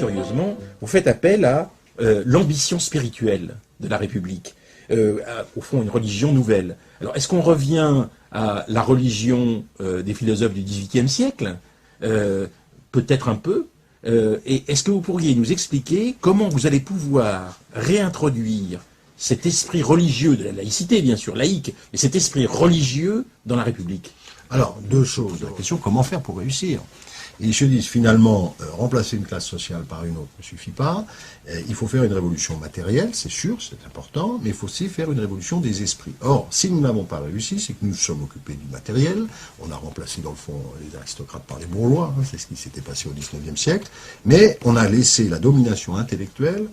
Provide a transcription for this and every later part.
curieusement, vous faites appel à l'ambition spirituelle de la République, au fond une religion nouvelle. Alors est-ce qu'on revient à la religion des philosophes du XVIIIe siècle? Peut-être un peu. Et est-ce que vous pourriez nous expliquer comment vous allez pouvoir réintroduire cet esprit religieux de la laïcité, bien sûr, laïque, mais cet esprit religieux dans la République? Alors, deux choses. La question, comment faire pour réussir? Et ils se disent finalement, remplacer une classe sociale par une autre ne suffit pas. Il faut faire une révolution matérielle, c'est sûr, c'est important, mais il faut aussi faire une révolution des esprits. Or, si nous n'avons pas réussi, c'est que nous nous sommes occupés du matériel. On a remplacé dans le fond les aristocrates par les bourgeois, hein, c'est ce qui s'était passé au XIXe siècle, mais on a laissé la domination intellectuelle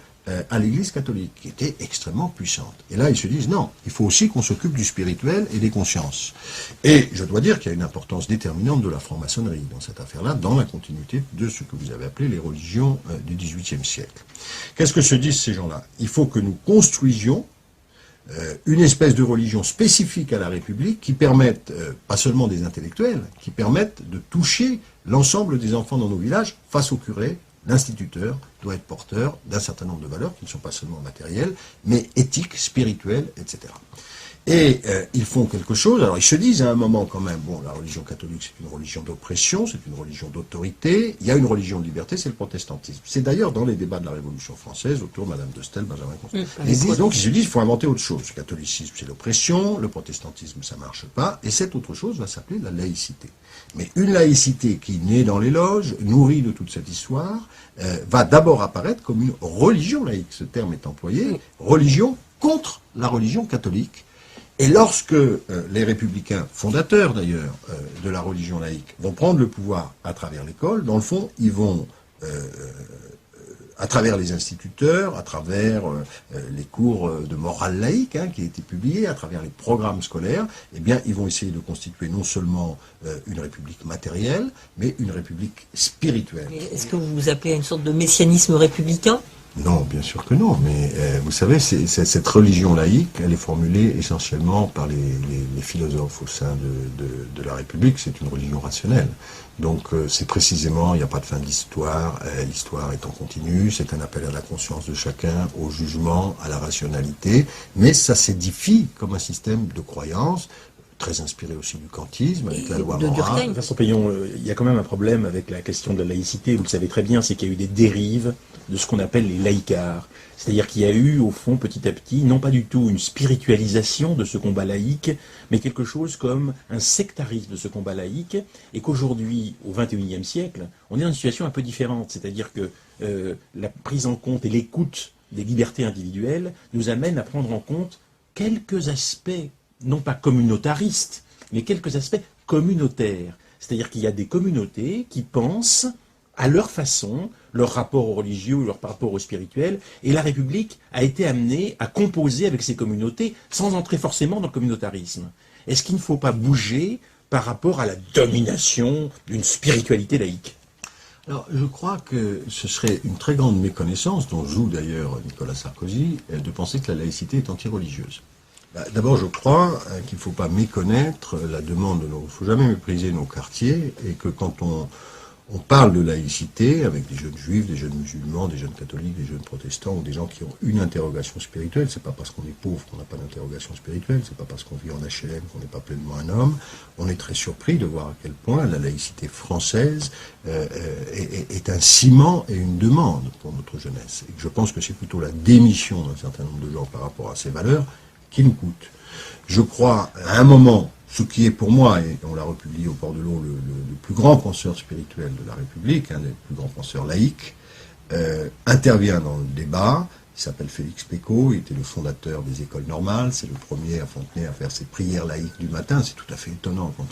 à l'Église catholique, qui était extrêmement puissante. Et là, ils se disent, non, il faut aussi qu'on s'occupe du spirituel et des consciences. Et je dois dire qu'il y a une importance déterminante de la franc-maçonnerie dans cette affaire-là, dans la continuité de ce que vous avez appelé les religions du XVIIIe siècle. Qu'est-ce que se disent ces gens-là? Il faut que nous construisions une espèce de religion spécifique à la République qui permette, pas seulement des intellectuels, qui permette de toucher l'ensemble des enfants dans nos villages face au curé. L'instituteur doit être porteur d'un certain nombre de valeurs qui ne sont pas seulement matérielles, mais éthiques, spirituelles, etc. Et ils font quelque chose, alors ils se disent à un moment quand même, bon, la religion catholique c'est une religion d'oppression, c'est une religion d'autorité, il y a une religion de liberté, c'est le protestantisme. C'est d'ailleurs dans les débats de la Révolution française, autour de Madame de Staël, Benjamin Constant. Ils se disent, il faut inventer autre chose. Le catholicisme c'est l'oppression, le protestantisme ça marche pas, et cette autre chose va s'appeler la laïcité. Mais une laïcité qui naît dans les loges, nourrie de toute cette histoire, va d'abord apparaître comme une religion laïque, ce terme est employé, religion contre la religion catholique. Et lorsque les républicains, fondateurs d'ailleurs de la religion laïque, vont prendre le pouvoir à travers l'école, dans le fond, ils vont, à travers les instituteurs, à travers les cours de morale laïque qui étaient publiés, à travers les programmes scolaires, eh bien, ils vont essayer de constituer non seulement une république matérielle, mais une république spirituelle. Est-ce que vous vous appelez à une sorte de messianisme républicain ? Non, bien sûr que non, mais vous savez, cette religion laïque, elle est formulée essentiellement par les philosophes au sein de la République, c'est une religion rationnelle. Donc c'est précisément, il n'y a pas de fin de l'histoire, l'histoire est en continu, c'est un appel à la conscience de chacun, au jugement, à la rationalité, mais ça s'édifie comme un système de croyance, très inspiré aussi du kantisme, avec la loi morale. Vincent Payon, il y a quand même un problème avec la question de la laïcité, vous le savez très bien, c'est qu'il y a eu des dérives de ce qu'on appelle les laïcards. C'est-à-dire qu'il y a eu, au fond, petit à petit, non pas du tout une spiritualisation de ce combat laïque, mais quelque chose comme un sectarisme de ce combat laïque, et qu'aujourd'hui, au XXIe siècle, on est dans une situation un peu différente. C'est-à-dire que la prise en compte et l'écoute des libertés individuelles nous amène à prendre en compte quelques aspects non pas communautaristes, mais quelques aspects communautaires. C'est-à-dire qu'il y a des communautés qui pensent à leur façon, leur rapport au religieux ou leur rapport au spirituel, et la République a été amenée à composer avec ces communautés sans entrer forcément dans le communautarisme. Est-ce qu'il ne faut pas bouger par rapport à la domination d'une spiritualité laïque ? Alors, je crois que ce serait une très grande méconnaissance, dont joue d'ailleurs Nicolas Sarkozy, de penser que la laïcité est anti-religieuse. D'abord, je crois qu'il ne faut pas méconnaître la demande il ne faut jamais mépriser nos quartiers, et que quand on parle de laïcité avec des jeunes juifs, des jeunes musulmans, des jeunes catholiques, des jeunes protestants, ou des gens qui ont une interrogation spirituelle, c'est pas parce qu'on est pauvre qu'on n'a pas d'interrogation spirituelle, c'est pas parce qu'on vit en HLM qu'on n'est pas pleinement un homme. On est très surpris de voir à quel point la laïcité française est un ciment et une demande pour notre jeunesse. Et que je pense que c'est plutôt la démission d'un certain nombre de gens par rapport à ces valeurs qui nous coûte. Je crois, à un moment, ce qui est pour moi, et on l'a republié au Port de l'Eau, le plus grand penseur spirituel de la République, un des plus grands penseurs laïcs, intervient dans le débat. Il s'appelle Félix Pécaud, il était le fondateur des écoles normales, c'est le premier à Fontenay à faire ses prières laïques du matin, c'est tout à fait étonnant quand on